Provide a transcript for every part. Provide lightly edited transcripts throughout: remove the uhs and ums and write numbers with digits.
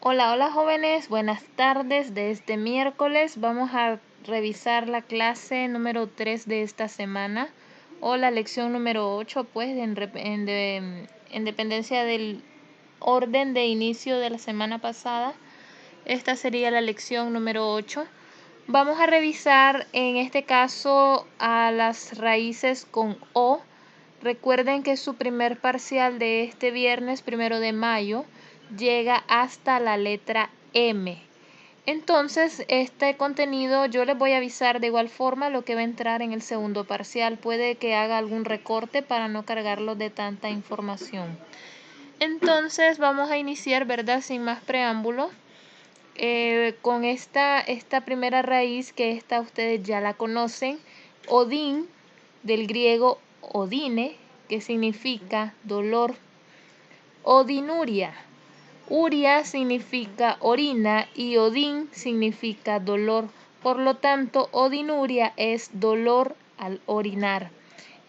Hola, hola jóvenes, buenas tardes. De este miércoles vamos a revisar la clase número 3 de esta semana o la lección número 8, pues en dependencia del orden de inicio de la semana pasada. Esta sería la lección número 8. Vamos a revisar en este caso a las raíces con O. Recuerden que su primer parcial de este viernes 1 de mayo llega hasta la letra M. Entonces, este contenido yo les voy a avisar de igual forma lo que va a entrar en el segundo parcial. Puede que haga algún recorte para no cargarlo de tanta información. Entonces, vamos a iniciar, ¿verdad? Sin más preámbulo, con esta primera raíz, que ustedes ya la conocen, Odín, del griego odine, que significa dolor. Odinuria. Uria significa orina y Odín significa dolor. Por lo tanto, odinuria es dolor al orinar.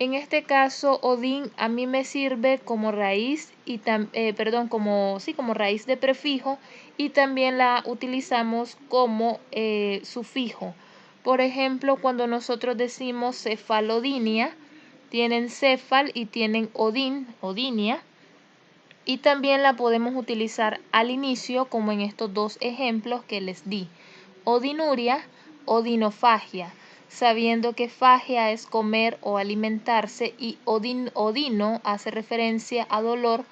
En este caso, Odín a mí me sirve como raíz y como raíz de prefijo, y también la utilizamos como sufijo. Por ejemplo, cuando nosotros decimos cefalodinia, tienen cefal y tienen odín, odinia, y también la podemos utilizar al inicio, como en estos dos ejemplos que les di. Odinuria, odinofagia, sabiendo que fagia es comer o alimentarse y odino hace referencia a dolor.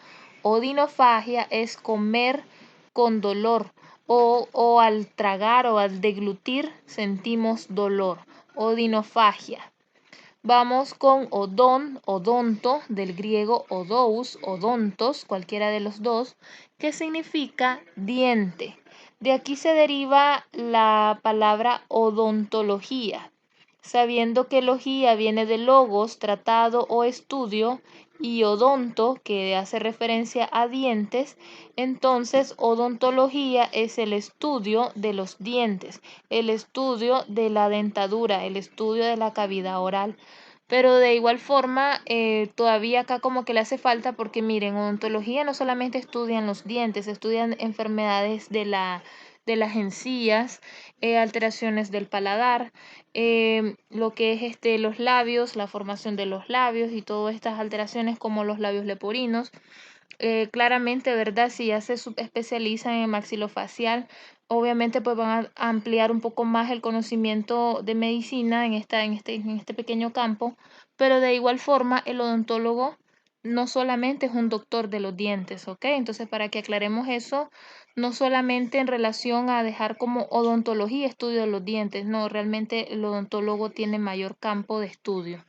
Odinofagia es comer con dolor, o al tragar o al deglutir sentimos dolor. Odinofagia. Vamos con odón, odonto, del griego odous, odontos, cualquiera de los dos, que significa diente. De aquí se deriva la palabra odontología, sabiendo que logía viene de logos, tratado o estudio, y odonto, que hace referencia a dientes. Entonces, odontología es el estudio de los dientes, el estudio de la dentadura, el estudio de la cavidad oral. Pero de igual forma, todavía acá como que le hace falta, porque miren, odontología no solamente estudian los dientes, estudian enfermedades de las encías, alteraciones del paladar, lo que es los labios, la formación de los labios y todas estas alteraciones como los labios leporinos. Claramente, ¿verdad? Si ya se subespecializan en maxilofacial, obviamente pues van a ampliar un poco más el conocimiento de medicina en este pequeño campo, pero de igual forma el odontólogo no solamente es un doctor de los dientes, ¿ok? Entonces, para que aclaremos eso, no solamente en relación a dejar como odontología estudio de los dientes, no, realmente el odontólogo tiene mayor campo de estudio.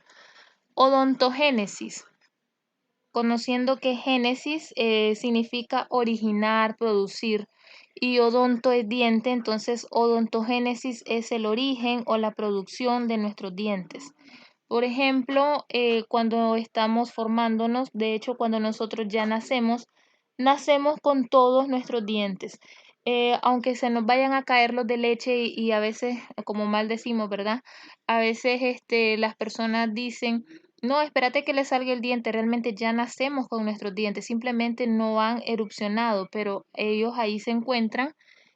Odontogénesis. Conociendo que génesis significa originar, producir, y odonto es diente, entonces odontogénesis es el origen o la producción de nuestros dientes. Por ejemplo, cuando estamos formándonos, de hecho, cuando nosotros ya nacemos, nacemos con todos nuestros dientes. Aunque se nos vayan a caer los de leche y a veces, como mal decimos, ¿verdad? A veces las personas dicen, no, espérate que le salga el diente. Realmente ya nacemos con nuestros dientes, simplemente no han erupcionado, pero ellos ahí se encuentran,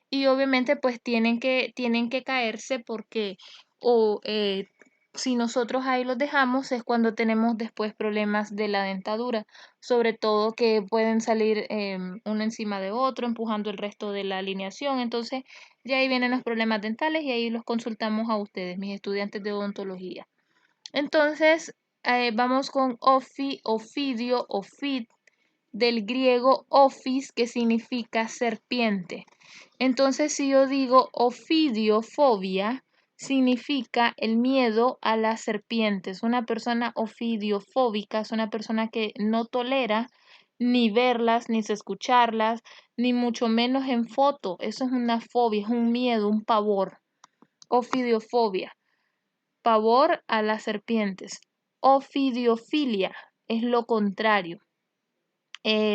y obviamente pues tienen que caerse, porque o si nosotros ahí los dejamos es cuando tenemos después problemas de la dentadura, sobre todo que pueden salir uno encima de otro, empujando el resto de la alineación. Entonces ya ahí vienen los problemas dentales y ahí los consultamos a ustedes, mis estudiantes de odontología. Entonces, vamos con ofidio, ofid, del griego ophis, que significa serpiente. Entonces, si yo digo ofidiofobia, significa el miedo a las serpientes. Una persona ofidiofóbica es una persona que no tolera ni verlas, ni escucharlas, ni mucho menos en foto. Eso es una fobia, es un miedo, un pavor. Ofidiofobia, pavor a las serpientes. Ofidiofilia es lo contrario.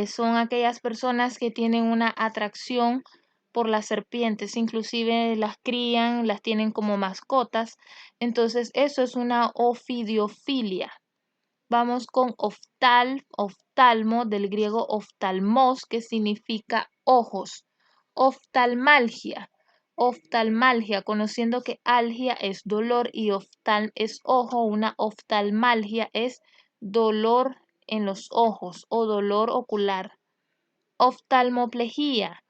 Son aquellas personas que tienen una atracción por las serpientes, inclusive las crían, las tienen como mascotas. Entonces, eso es una ofidiofilia. Vamos con oftalmo, del griego oftalmos, que significa ojos. Oftalmalgia. Oftalmalgia, conociendo que algia es dolor y oftal es ojo, una oftalmalgia es dolor en los ojos o dolor ocular. Oftalmoplejía.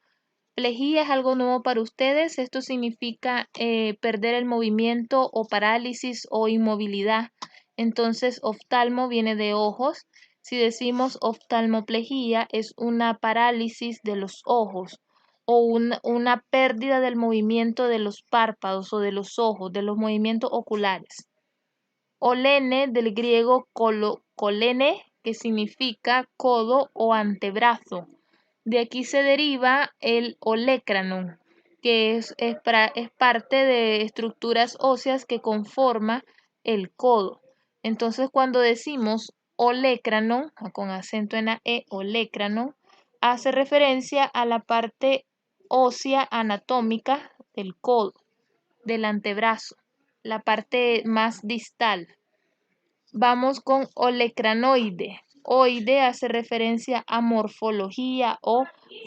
Plejía es algo nuevo para ustedes. Esto significa perder el movimiento o parálisis o inmovilidad. Entonces, oftalmo viene de ojos. Si decimos oftalmoplejía, es una parálisis de los ojos o una pérdida del movimiento de los párpados o de los ojos, de los movimientos oculares. Olene, del griego kolene, que significa codo o antebrazo. De aquí se deriva el olecranon, que es parte de estructuras óseas que conforma el codo. Entonces, cuando decimos olecranon, con acento en la E, olecranon, hace referencia a la parte ósea anatómica del codo, del antebrazo, la parte más distal. Vamos con olecranoide. Oide hace referencia a morfología o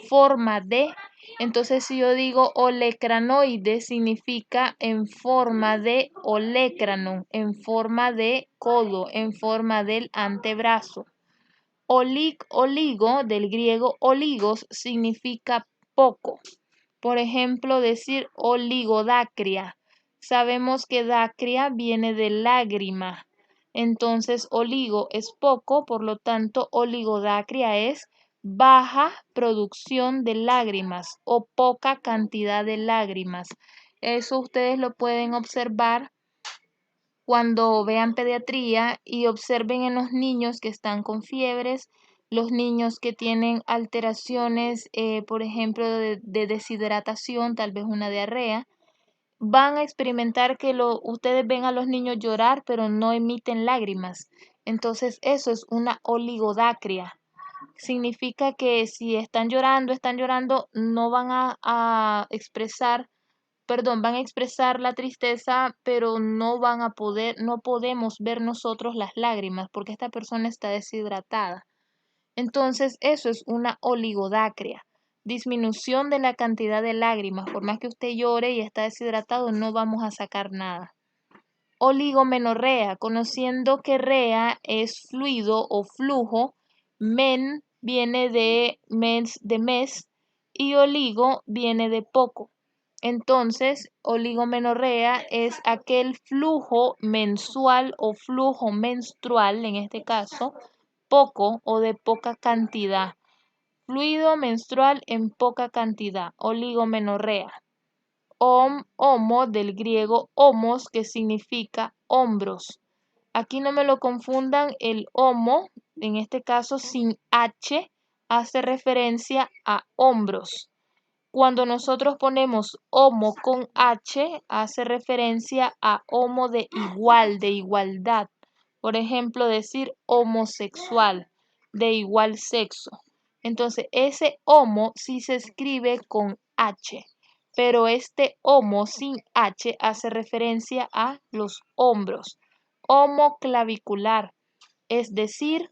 forma de. Entonces, si yo digo olecranoide, significa en forma de olecrano, en forma de codo, en forma del antebrazo. Oligo, del griego oligos, significa poco. Por ejemplo, decir oligodacria. Sabemos que dacria viene de lágrima. Entonces, oligo es poco, por lo tanto, oligodacria es baja producción de lágrimas o poca cantidad de lágrimas. Eso ustedes lo pueden observar cuando vean pediatría y observen en los niños que están con fiebres, los niños que tienen alteraciones, por ejemplo, de deshidratación, tal vez una diarrea, van a experimentar que ustedes ven a los niños llorar, pero no emiten lágrimas. Entonces, eso es una oligodacria. Significa que si están llorando, no van a expresar, perdón, van a expresar la tristeza, pero no van a poder, no podemos ver nosotros las lágrimas porque esta persona está deshidratada. Entonces, eso es una oligodacria, disminución de la cantidad de lágrimas. Por más que usted llore y está deshidratado, no vamos a sacar nada. Oligomenorrea, conociendo que rea es fluido o flujo, men viene de mes y oligo viene de poco. Entonces, oligomenorrea es aquel flujo mensual o flujo menstrual, en este caso, poco o de poca cantidad. Fluido menstrual en poca cantidad, oligomenorrea. Homo, del griego homos, que significa hombros. Aquí no me lo confundan, el homo, en este caso sin H, hace referencia a hombros. Cuando nosotros ponemos homo con H, hace referencia a homo de igual, de igualdad. Por ejemplo, decir homosexual, de igual sexo. Entonces, ese homo sí se escribe con H, pero este homo sin H hace referencia a los hombros. Homo clavicular, es decir,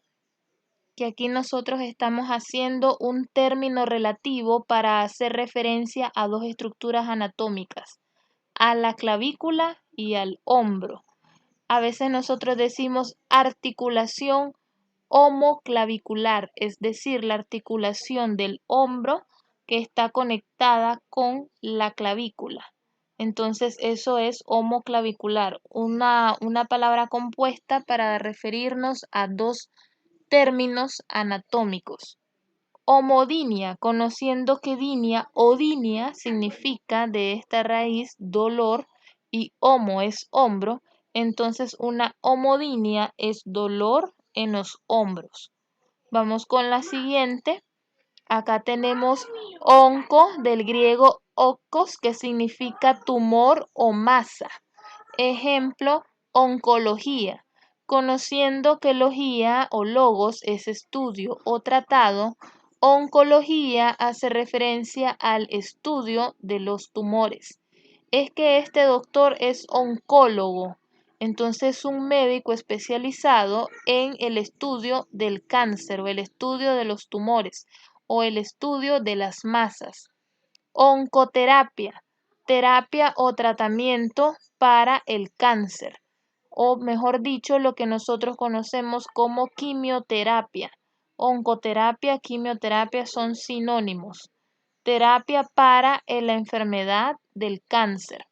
que aquí nosotros estamos haciendo un término relativo para hacer referencia a dos estructuras anatómicas, a la clavícula y al hombro. A veces nosotros decimos articulación homoclavicular, es decir, la articulación del hombro que está conectada con la clavícula. Entonces, eso es homoclavicular, una palabra compuesta para referirnos a dos términos anatómicos. Homodinia, conociendo que dinia o dinia significa de esta raíz dolor y homo es hombro, entonces una homodinia es dolor en los hombros. Vamos con la siguiente. Acá tenemos onco, del griego oncos, que significa tumor o masa. Ejemplo, oncología. Conociendo que logía o logos es estudio o tratado, oncología hace referencia al estudio de los tumores. Es que este doctor es oncólogo, entonces un médico especializado en el estudio del cáncer o el estudio de los tumores o el estudio de las masas. Oncoterapia, terapia o tratamiento para el cáncer, o mejor dicho, lo que nosotros conocemos como quimioterapia. Oncoterapia, quimioterapia son sinónimos. Terapia para la enfermedad del cáncer.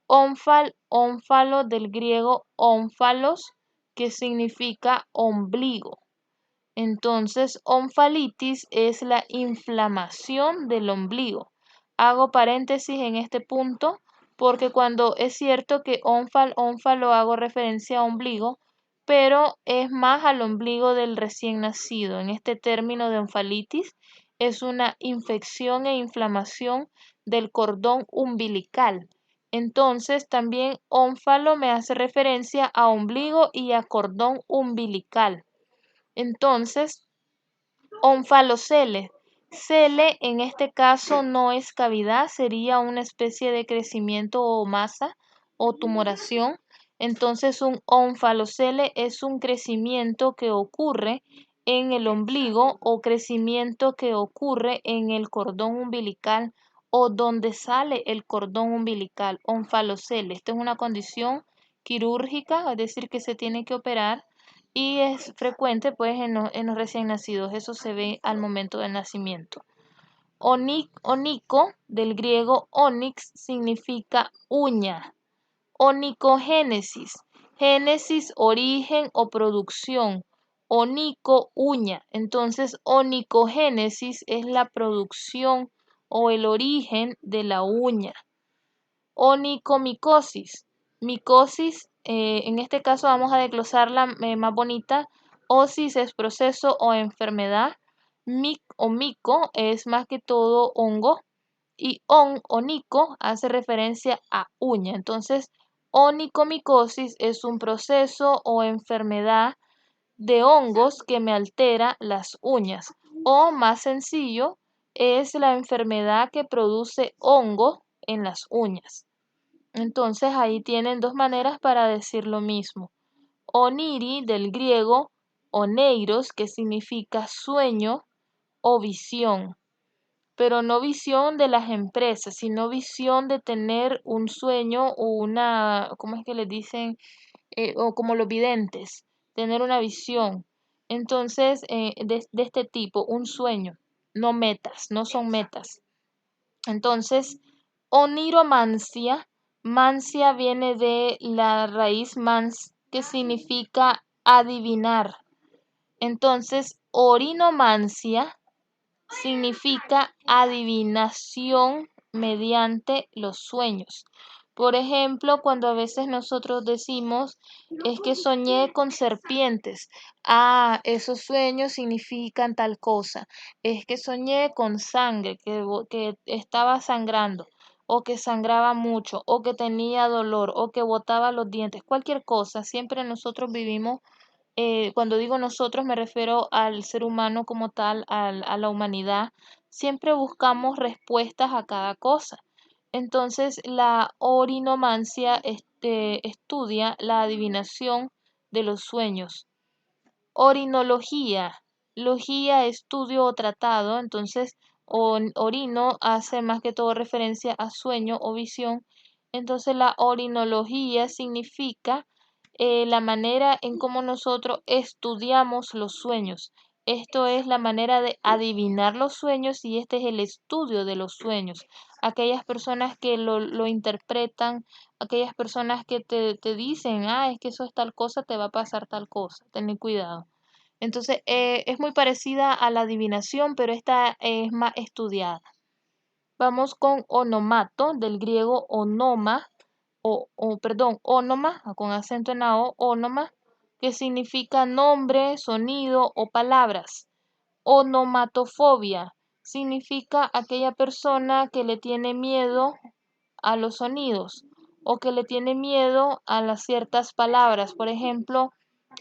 Ónfalo del griego ónfalos, que significa ombligo. Entonces, onfalitis es la inflamación del ombligo. Hago paréntesis en este punto porque cuando es cierto que ónfalo hago referencia a ombligo, pero es más al ombligo del recién nacido. En este término de onfalitis es una infección e inflamación del cordón umbilical. Entonces, también ónfalo me hace referencia a ombligo y a cordón umbilical. Entonces, onfalocele. Cele en este caso no es cavidad, sería una especie de crecimiento o masa o tumoración. Entonces, un onfalocele es un crecimiento que ocurre en el ombligo o crecimiento que ocurre en el cordón umbilical o donde sale el cordón umbilical. Onfalocele. Esta es una condición quirúrgica, es decir, que se tiene que operar y es frecuente pues en los recién nacidos. Eso se ve al momento del nacimiento. Onico, del griego onyx, significa uña. Onicogénesis, génesis, origen o producción. Onico, uña. Entonces, onicogénesis es la producción o el origen de la uña. Onicomicosis. Micosis, en este caso vamos a desglosarla más bonita. Osis es proceso o enfermedad. Mic o mico es más que todo hongo. Y onico hace referencia a uña. Entonces, onicomicosis es un proceso o enfermedad de hongos que me altera las uñas. O más sencillo, es la enfermedad que produce hongo en las uñas. Entonces ahí tienen dos maneras para decir lo mismo. Oniri del griego oneiros, que significa sueño o visión, pero no visión de las empresas, sino visión de tener un sueño o una, ¿cómo es que les dicen? O como los videntes, tener una visión. Entonces, de este tipo, un sueño, no metas, no son metas. Entonces, oniromancia, mancia viene de la raíz mans, que significa adivinar. Entonces, orinomancia significa adivinación mediante los sueños. Por ejemplo, cuando a veces nosotros decimos, es que soñé con serpientes. Ah, esos sueños significan tal cosa. Es que soñé con sangre, que estaba sangrando, o que sangraba mucho, o que tenía dolor, o que botaba los dientes, cualquier cosa. Siempre nosotros vivimos, cuando digo nosotros me refiero al ser humano como tal, a la humanidad, siempre buscamos respuestas a cada cosa. Entonces, la orinomancia estudia la adivinación de los sueños. Orinología, logía, estudio o tratado, entonces orino hace más que todo referencia a sueño o visión. Entonces, la orinología significa la manera en cómo nosotros estudiamos los sueños. Esto es la manera de adivinar los sueños y este es el estudio de los sueños. Aquellas personas que lo interpretan, aquellas personas que te dicen, ah, es que eso es tal cosa, te va a pasar tal cosa, ten cuidado. Entonces, es muy parecida a la adivinación, pero esta es más estudiada. Vamos con onomato, del griego onoma, onoma, con acento en la O, onoma, que significa nombre, sonido o palabras. Onomatofobia significa aquella persona que le tiene miedo a los sonidos o que le tiene miedo a las ciertas palabras. Por ejemplo,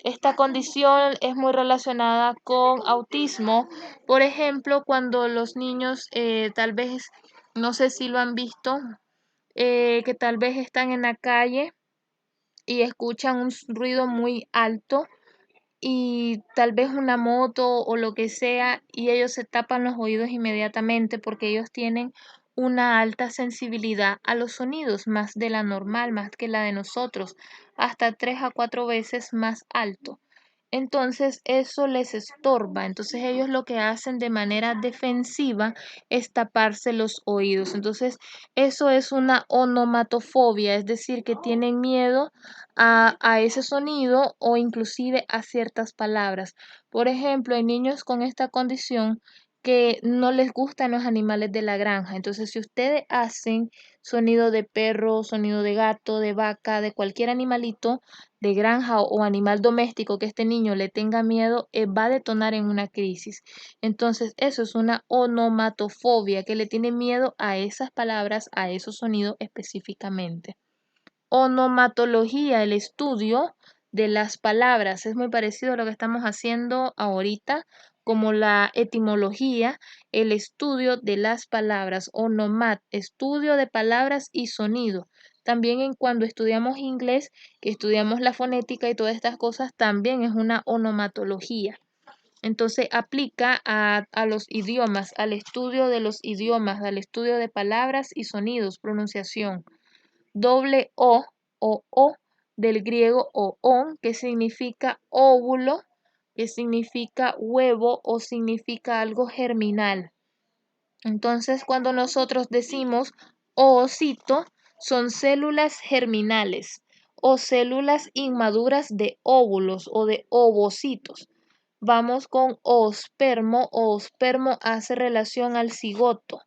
esta condición es muy relacionada con autismo. Por ejemplo, cuando los niños tal vez, no sé si lo han visto, que tal vez están en la calle y escuchan un ruido muy alto y tal vez una moto o lo que sea y ellos se tapan los oídos inmediatamente porque ellos tienen una alta sensibilidad a los sonidos, más de la normal, más que la de nosotros, hasta 3 a 4 veces más alto. Entonces eso les estorba. Entonces ellos lo que hacen de manera defensiva es taparse los oídos. Entonces eso es una onomatofobia, es decir, que tienen miedo a ese sonido o inclusive a ciertas palabras. Por ejemplo, hay niños con esta condición que no les gustan los animales de la granja. Entonces, si ustedes hacen sonido de perro, sonido de gato, de vaca, de cualquier animalito de granja o animal doméstico que este niño le tenga miedo, va a detonar en una crisis. Entonces, eso es una onomatofobia, que le tiene miedo a esas palabras, a esos sonidos específicamente. Onomatología, el estudio de las palabras. Es muy parecido a lo que estamos haciendo ahorita, como la etimología, el estudio de las palabras. Onomat, estudio de palabras y sonido. También en cuando estudiamos inglés, que estudiamos la fonética y todas estas cosas, también es una onomatología. Entonces aplica a los idiomas, al estudio de los idiomas, al estudio de palabras y sonidos, pronunciación. Doble o del griego oón, que significa óvulo, que significa huevo o significa algo germinal. Entonces, cuando nosotros decimos oocito, son células germinales o células inmaduras de óvulos o de ovocitos. Vamos con oospermo. Oospermo hace relación al cigoto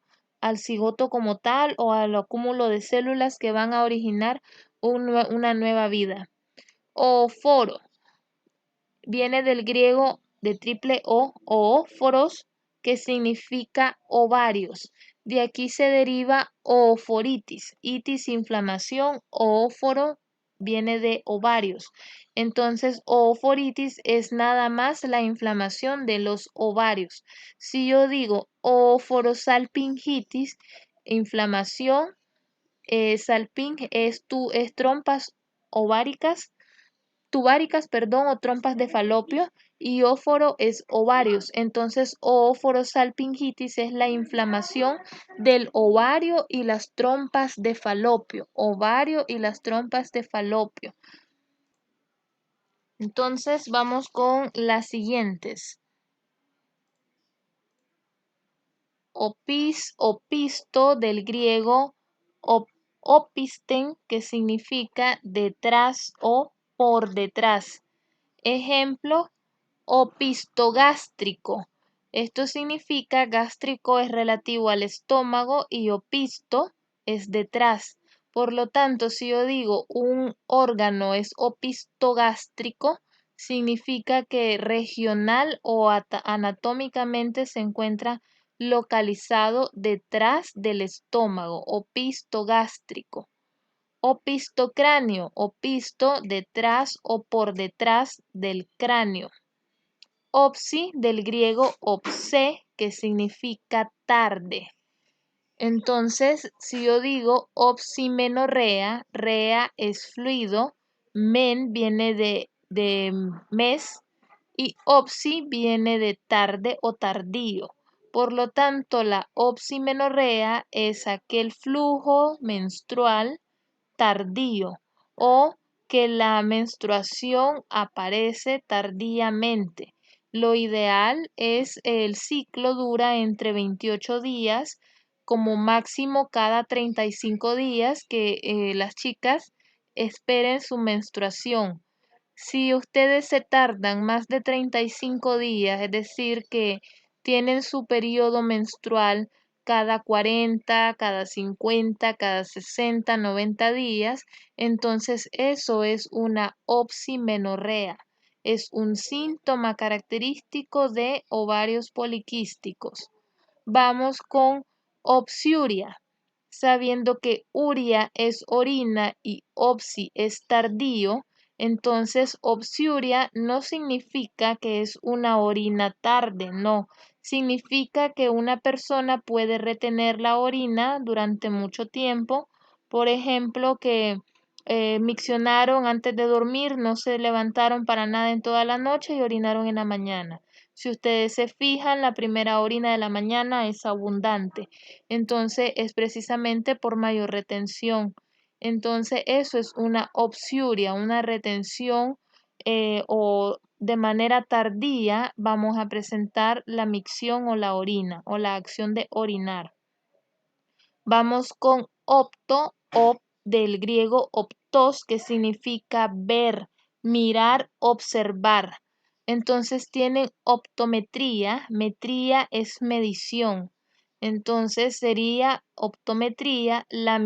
como tal o al acúmulo de células que van a originar una nueva vida. Ooforo viene del griego de triple O, oóforos, que significa ovarios. De aquí se deriva ooforitis, itis inflamación, oóforo viene de ovarios. Entonces, ooforitis es nada más la inflamación de los ovarios. Si yo digo ooforosalpingitis, inflamación, salping es trompas ováricas, tubáricas, perdón, o trompas de falopio, y óforo es ovarios. Entonces, ooforosalpingitis es la inflamación del ovario y las trompas de falopio. Ovario y las trompas de falopio. Entonces, vamos con las siguientes. Opisto del griego opisten, que significa detrás o por detrás. Ejemplo, opistogástrico. Esto significa gástrico es relativo al estómago y opisto es detrás. Por lo tanto, si yo digo un órgano es opistogástrico, significa que regional o anatómicamente se encuentra localizado detrás del estómago, opistogástrico. Opistocráneo, opisto detrás o por detrás del cráneo. Opsi del griego opse, que significa tarde. Entonces, si yo digo opsimenorrea, rea es fluido, men viene de mes y opsi viene de tarde o tardío. Por lo tanto, la opsimenorrea es aquel flujo menstrual tardío o que la menstruación aparece tardíamente. Lo ideal es el ciclo dura entre 28 días, como máximo cada 35 días que las chicas esperen su menstruación. Si ustedes se tardan más de 35 días, es decir, que tienen su periodo menstrual cada 40, cada 50, cada 60, 90 días, entonces eso es una opsimenorrea. Es un síntoma característico de ovarios poliquísticos. Vamos con opsiuria. Sabiendo que uria es orina y opsi es tardío, entonces opsiuria no significa que es una orina tarde, no. Significa que una persona puede retener la orina durante mucho tiempo. Por ejemplo, que miccionaron antes de dormir, no se levantaron para nada en toda la noche y orinaron en la mañana. Si ustedes se fijan, la primera orina de la mañana es abundante. Entonces es precisamente por mayor retención. Entonces eso es una obsiuria, una retención o de manera tardía vamos a presentar la micción o la orina o la acción de orinar. Vamos con opto, del griego optos, que significa ver, mirar, observar. Entonces tienen optometría, metría es medición. Entonces sería optometría la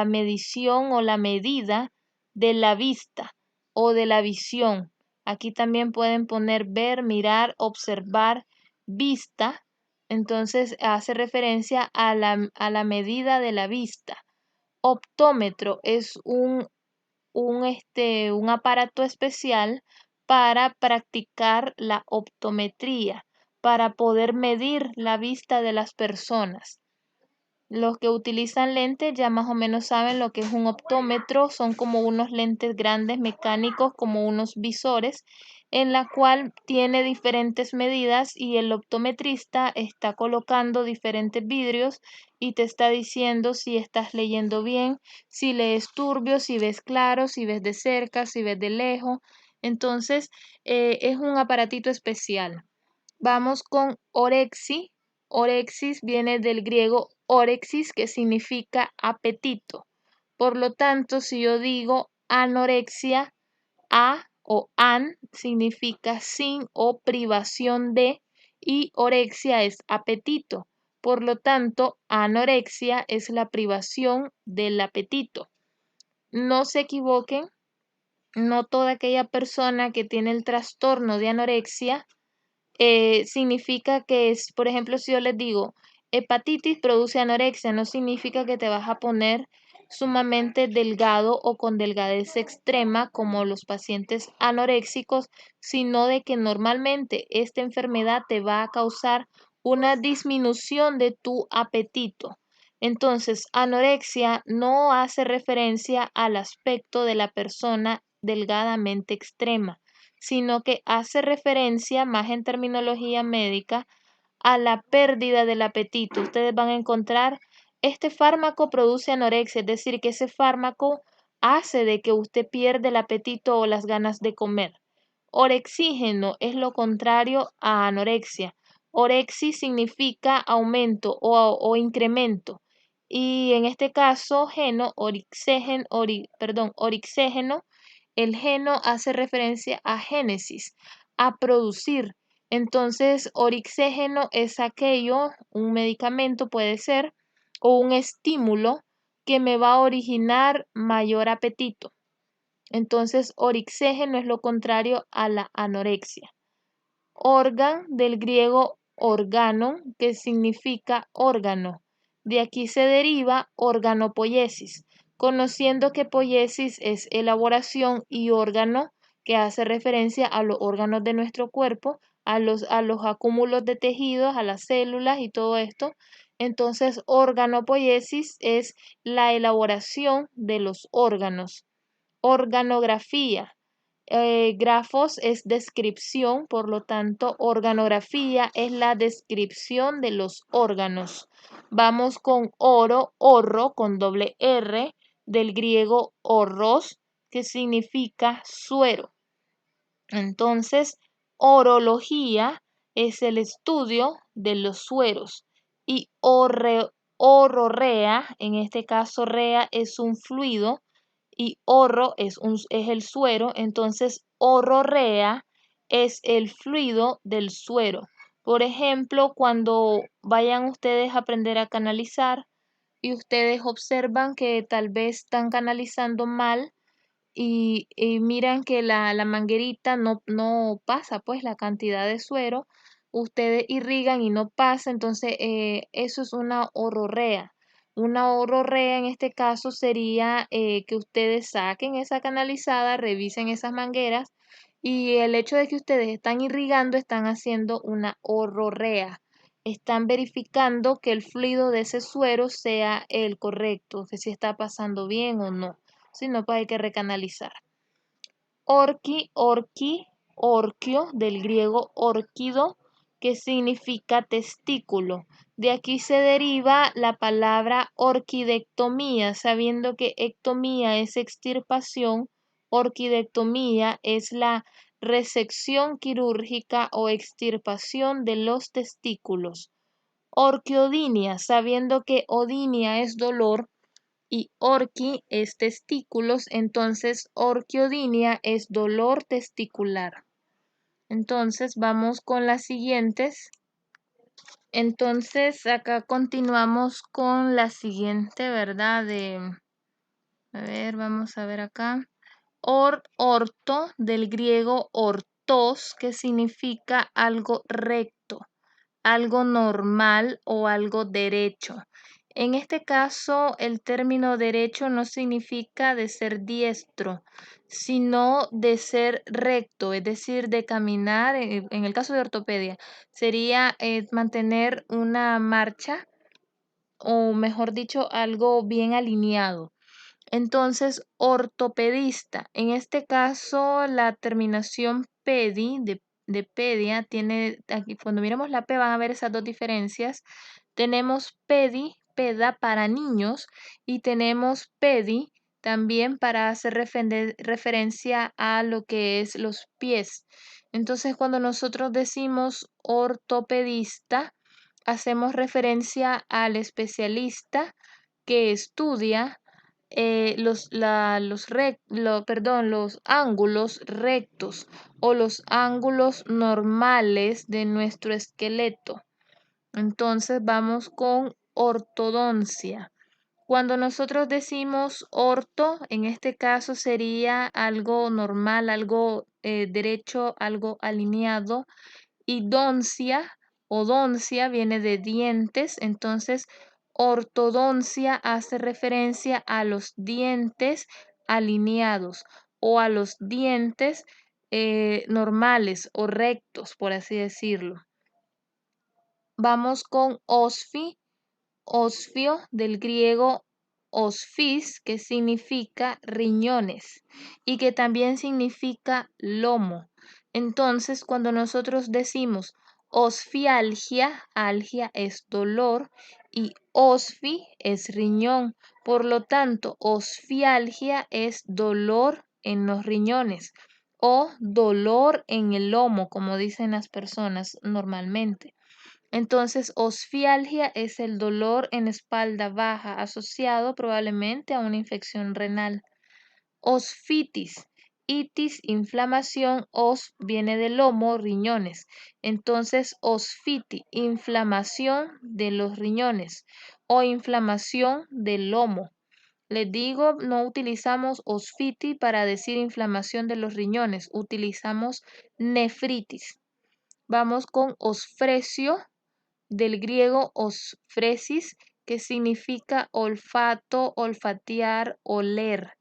medición o la medida de la vista o de la visión. Aquí también pueden poner ver, mirar, observar, vista. Entonces hace referencia a la medida de la vista. Optómetro es un aparato especial para practicar la optometría, para poder medir la vista de las personas. Los que utilizan lentes ya más o menos saben lo que es un optómetro. Son como unos lentes grandes mecánicos, como unos visores, en la cual tiene diferentes medidas y el optometrista está colocando diferentes vidrios y te está diciendo si estás leyendo bien, si lees turbio, si ves claro, si ves de cerca, si ves de lejos. Entonces, es un aparatito especial. Vamos con orexi. Orexis viene del griego orexis, que significa apetito. Por lo tanto, si yo digo anorexia, a o an significa sin o privación de, y orexia es apetito. Por lo tanto, anorexia es la privación del apetito. No se equivoquen, no toda aquella persona que tiene el trastorno de anorexia significa que es, por ejemplo, si yo les digo, hepatitis produce anorexia, no significa que te vas a poner sumamente delgado o con delgadez extrema como los pacientes anoréxicos, sino de que normalmente esta enfermedad te va a causar una disminución de tu apetito. Entonces, anorexia no hace referencia al aspecto de la persona delgadamente extrema, sino que hace referencia, más en terminología médica, a la pérdida del apetito. Ustedes van a encontrar, este fármaco produce anorexia, es decir, que ese fármaco hace de que usted pierda el apetito o las ganas de comer. Orexígeno es lo contrario a anorexia. Orexis significa aumento o incremento. Y en este caso, orixégeno, el geno hace referencia a génesis, a producir. Entonces, orixégeno es aquello, un medicamento puede ser, o un estímulo que me va a originar mayor apetito. Entonces, orixégeno es lo contrario a la anorexia. Organ, del griego organon, que significa órgano. De aquí se deriva organopoiesis, conociendo que poiesis es elaboración y órgano, que hace referencia a los órganos de nuestro cuerpo, a los acúmulos de tejidos, a las células y todo esto. Entonces, organopoiesis es la elaboración de los órganos. Organografía. Grafos es descripción, por lo tanto, organografía es la descripción de los órganos. Vamos con oro, orro, con doble R, del griego orros, que significa suero. Entonces, orología es el estudio de los sueros y ororrea, en este caso rea es un fluido y orro es el suero, entonces ororrea es el fluido del suero. Por ejemplo, cuando vayan ustedes a aprender a canalizar y ustedes observan que tal vez están canalizando mal, y miran que la manguerita no pasa pues la cantidad de suero, ustedes irrigan y no pasa, entonces eso es una ororrea. Una ororrea en este caso sería que ustedes saquen esa canalizada, revisen esas mangueras y el hecho de que ustedes están irrigando están haciendo una ororrea. Están verificando que el fluido de ese suero sea el correcto, que si está pasando bien o no. Si no, pues hay que recanalizar. Orquio, del griego orquido, que significa testículo. De aquí se deriva la palabra orquidectomía, sabiendo que ectomía es extirpación, orquidectomía es la resección quirúrgica o extirpación de los testículos. Orquiodinia, sabiendo que odinia es dolor y orqui es testículos, entonces orquiodinia es dolor testicular. Entonces vamos con las siguientes. Entonces acá continuamos con la siguiente, ¿verdad? A ver, vamos a ver acá. Orto, del griego ortos, que significa algo recto, algo normal o algo derecho. En este caso, el término derecho no significa de ser diestro, sino de ser recto, es decir, de caminar, en el caso de ortopedia, sería mantener una marcha o mejor dicho, algo bien alineado. Entonces, ortopedista. En este caso, la terminación pedi de pedia tiene, aquí cuando miramos la P van a ver esas dos diferencias. Tenemos pedi, peda para niños y tenemos pedi también para hacer referencia a lo que es los pies. Entonces, cuando nosotros decimos ortopedista, hacemos referencia al especialista que estudia los ángulos rectos o los ángulos normales de nuestro esqueleto. Entonces vamos con ortodoncia. Cuando nosotros decimos orto, en este caso sería algo normal, algo derecho, algo alineado. Y odoncia viene de dientes, entonces ortodoncia hace referencia a los dientes alineados o a los dientes normales o rectos, por así decirlo. Vamos con osfio del griego osfis, que significa riñones y que también significa lomo. Entonces, cuando nosotros decimos osfialgia, algia es dolor y osfi es riñón. Por lo tanto, osfialgia es dolor en los riñones o dolor en el lomo, como dicen las personas normalmente. Entonces, osfialgia es el dolor en espalda baja asociado probablemente a una infección renal. Osfitis, itis, inflamación, os viene del lomo, riñones. Entonces, osfiti, inflamación de los riñones o inflamación del lomo. Les digo, no utilizamos osfiti para decir inflamación de los riñones, utilizamos nefritis. Vamos con osfrecio del griego osfresis, que significa olfato, olfatear, oler.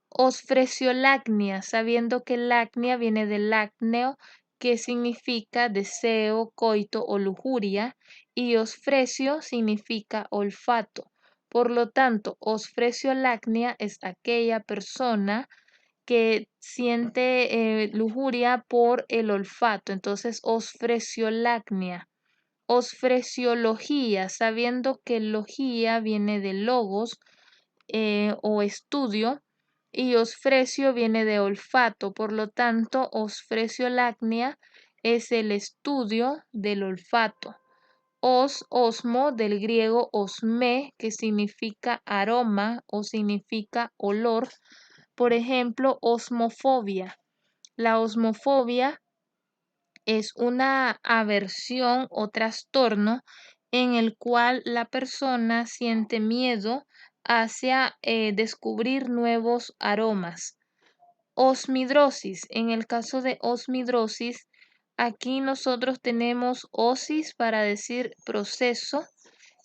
Osfresiolacnia, sabiendo que lacnia viene del lácneo, que significa deseo, coito o lujuria, y osfrecio significa olfato. Por lo tanto, osfresiolacnia es aquella persona que siente lujuria por el olfato. Entonces, osfresiolacnia. Osfresiología, sabiendo que logía viene de logos o estudio y osfrecio viene de olfato, por lo tanto, osfresiolacnia es el estudio del olfato. Osmo del griego osme, que significa aroma o significa olor. Por ejemplo, osmofobia. La osmofobia es una aversión o trastorno en el cual la persona siente miedo hacia descubrir nuevos aromas. Osmidrosis. En el caso de osmidrosis, aquí nosotros tenemos osis para decir proceso,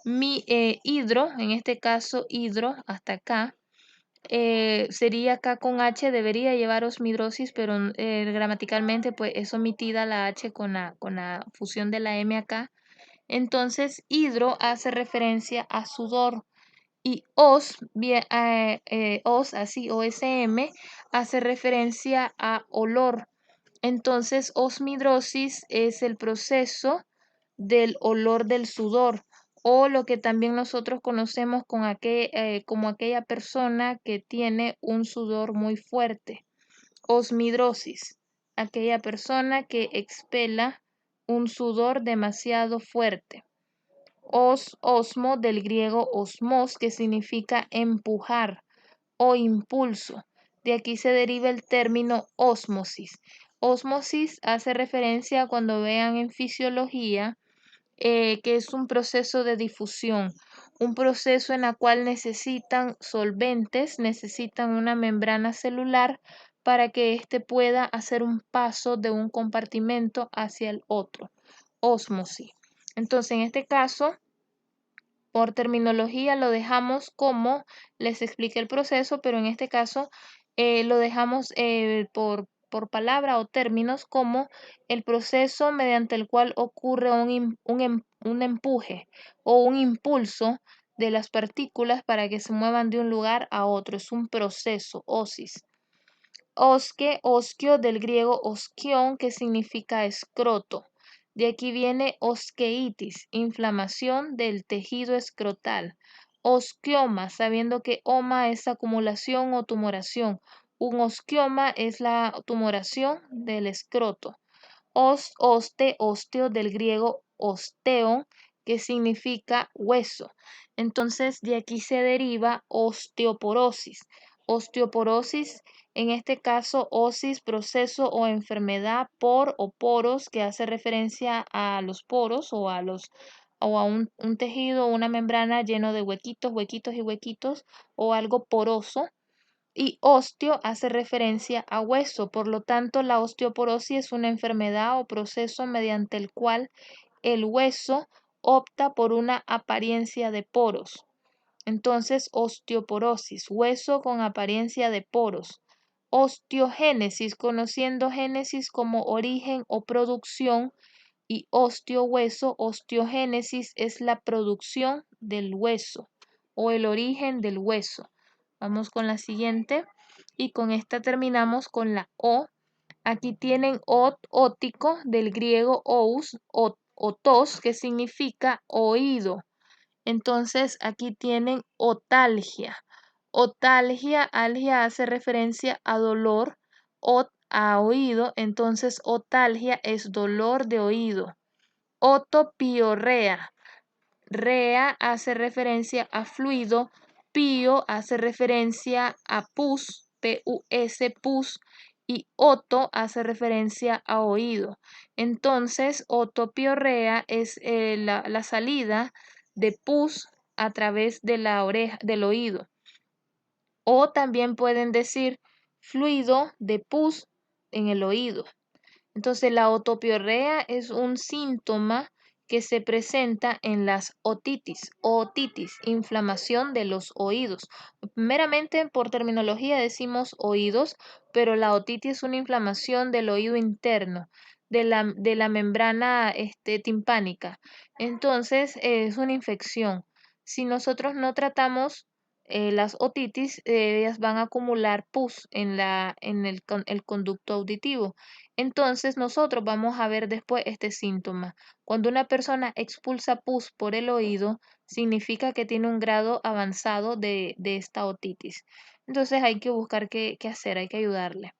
hidro, en este caso hidro, hasta acá, sería acá con H, debería llevar osmidrosis, pero gramaticalmente pues es omitida la H con la fusión de la M acá. Entonces, hidro hace referencia a sudor y os, así, OSM, hace referencia a olor. Entonces, osmidrosis es el proceso del olor del sudor, o lo que también nosotros conocemos como aquella persona que tiene un sudor muy fuerte. Osmidrosis, aquella persona que expela un sudor demasiado fuerte. Osmo, del griego osmos, que significa empujar o impulso. De aquí se deriva el término ósmosis. Ósmosis hace referencia cuando vean en fisiología que es un proceso de difusión, un proceso en el cual necesitan solventes, necesitan una membrana celular para que éste pueda hacer un paso de un compartimento hacia el otro. Ósmosis. Entonces, en este caso, por terminología lo dejamos como, les expliqué el proceso, pero en este caso lo dejamos por palabra o términos como el proceso mediante el cual ocurre un empuje o un impulso de las partículas para que se muevan de un lugar a otro. Es un proceso, osis. Osquio del griego osquión, que significa escroto. De aquí viene osqueitis, inflamación del tejido escrotal. Osquioma, sabiendo que oma es acumulación o tumoración. Un osquioma es la tumoración del escroto. Osteo del griego osteon, que significa hueso. Entonces, de aquí se deriva osteoporosis. Osteoporosis, en este caso, osis, proceso o enfermedad por o poros, que hace referencia a los poros o a un tejido o una membrana lleno de huequitos, huequitos y huequitos, o algo poroso. Y osteo hace referencia a hueso, por lo tanto la osteoporosis es una enfermedad o proceso mediante el cual el hueso opta por una apariencia de poros. Entonces, osteoporosis, hueso con apariencia de poros. Osteogénesis, conociendo génesis como origen o producción, y osteohueso, osteogénesis es la producción del hueso o el origen del hueso. Vamos con la siguiente y con esta terminamos con la O. Aquí tienen ótico del griego ous, otos, que significa oído. Entonces aquí tienen otalgia. Otalgia, algia hace referencia a dolor, a oído, entonces otalgia es dolor de oído. Otopiorrea. Rea hace referencia a fluido, pío hace referencia a pus, P-U-S, pus, y oto hace referencia a oído. Entonces, otopiorrea es la salida de pus a través de la oreja, del oído. O también pueden decir fluido de pus en el oído. Entonces, la otopiorrea es un síntoma que se presenta en las otitis, inflamación de los oídos. Meramente por terminología decimos oídos, pero la otitis es una inflamación del oído interno, de la membrana timpánica. Entonces, es una infección. Si nosotros no tratamos las otitis, ellas van a acumular pus en el conducto auditivo. Entonces nosotros vamos a ver después este síntoma. Cuando una persona expulsa pus por el oído, significa que tiene un grado avanzado de esta otitis. Entonces hay que buscar qué hacer, hay que ayudarle.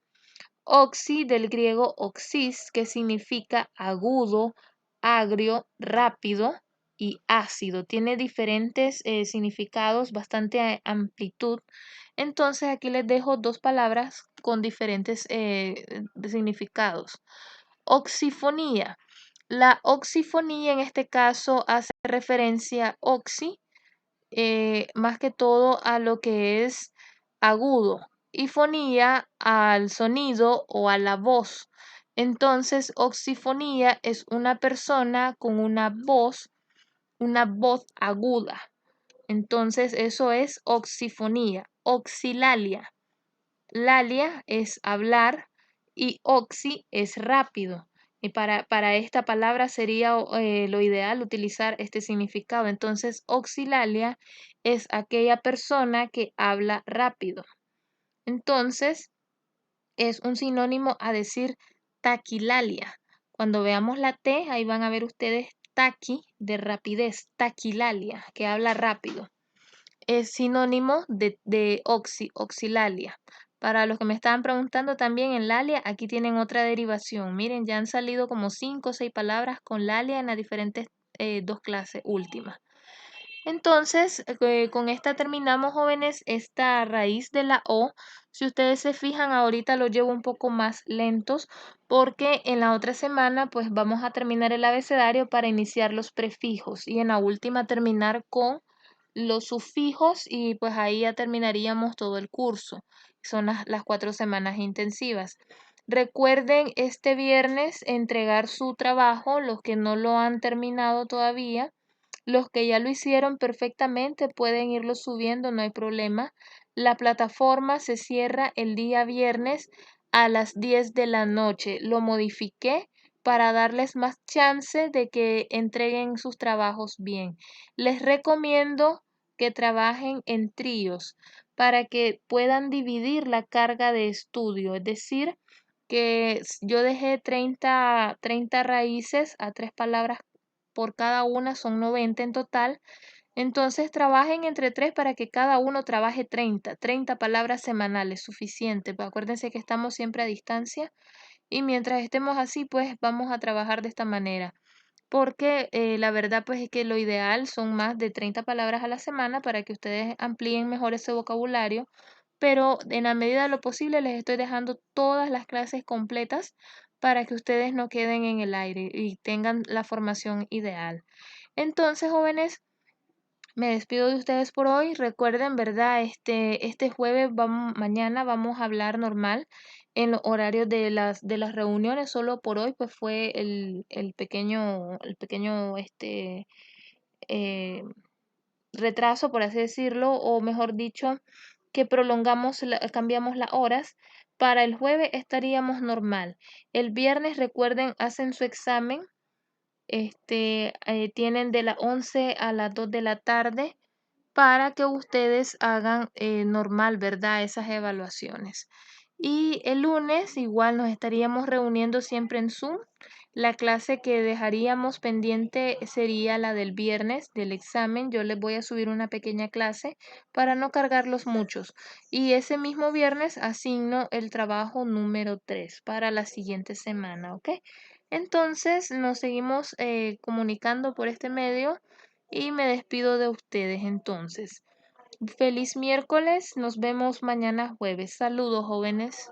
Oxi, del griego oxis, que significa agudo, agrio, rápido y ácido. Tiene diferentes significados, bastante amplitud. Entonces aquí les dejo dos palabras con diferentes significados. Oxifonía. La oxifonía en este caso hace referencia más que todo a lo que es agudo y fonía al sonido o a la voz. Entonces, oxifonía es una persona con una voz aguda. Entonces, eso es oxifonía. Oxilalia. Lalia es hablar y oxi es rápido. Y para esta palabra sería lo ideal utilizar este significado. Entonces, oxilalia es aquella persona que habla rápido. Entonces, es un sinónimo a decir taquilalia. Cuando veamos la T, ahí van a ver ustedes taqui, de rapidez, taquilalia, que habla rápido. Es sinónimo de oxilalia. Para los que me estaban preguntando también en lalia, aquí tienen otra derivación. Miren, ya han salido como 5 o 6 palabras con lalia en las diferentes dos clases últimas. Entonces, con esta terminamos, jóvenes, esta raíz de la O. Si ustedes se fijan, ahorita lo llevo un poco más lentos porque en la otra semana pues vamos a terminar el abecedario para iniciar los prefijos y en la última terminar con los sufijos y pues ahí ya terminaríamos todo el curso. Son las 4 semanas intensivas. Recuerden este viernes entregar su trabajo, los que no lo han terminado todavía. Los que ya lo hicieron perfectamente pueden irlo subiendo, no hay problema. La plataforma se cierra el día viernes a las 10 de la noche. Lo modifiqué para darles más chance de que entreguen sus trabajos bien. Les recomiendo que trabajen en tríos para que puedan dividir la carga de estudio. Es decir, que yo dejé 30 raíces a 3 palabras por cada una, son 90 en total. Entonces trabajen entre 3 para que cada uno trabaje 30 palabras semanales, suficiente. Pues acuérdense que estamos siempre a distancia y mientras estemos así, pues vamos a trabajar de esta manera. Porque la verdad, pues es que lo ideal son más de 30 palabras a la semana para que ustedes amplíen mejor ese vocabulario. Pero en la medida de lo posible les estoy dejando todas las clases completas para que ustedes no queden en el aire y tengan la formación ideal. Entonces, jóvenes, me despido de ustedes por hoy. Recuerden, ¿verdad? Este jueves, mañana vamos a hablar normal en los horarios de las reuniones. Solo por hoy, pues fue el pequeño eh, retraso, por así decirlo, o mejor dicho, que cambiamos las horas. Para el jueves estaríamos normal. El viernes, recuerden, hacen su examen. Tienen de las 11 a las 2 de la tarde para que ustedes hagan normal, ¿verdad? Esas evaluaciones. Y el lunes igual nos estaríamos reuniendo siempre en Zoom. La clase que dejaríamos pendiente sería la del viernes del examen. Yo les voy a subir una pequeña clase para no cargarlos muchos. Y ese mismo viernes asigno el trabajo número 3 para la siguiente semana, ¿ok? Entonces nos seguimos comunicando por este medio y me despido de ustedes entonces. Feliz miércoles, nos vemos mañana jueves. Saludos, jóvenes.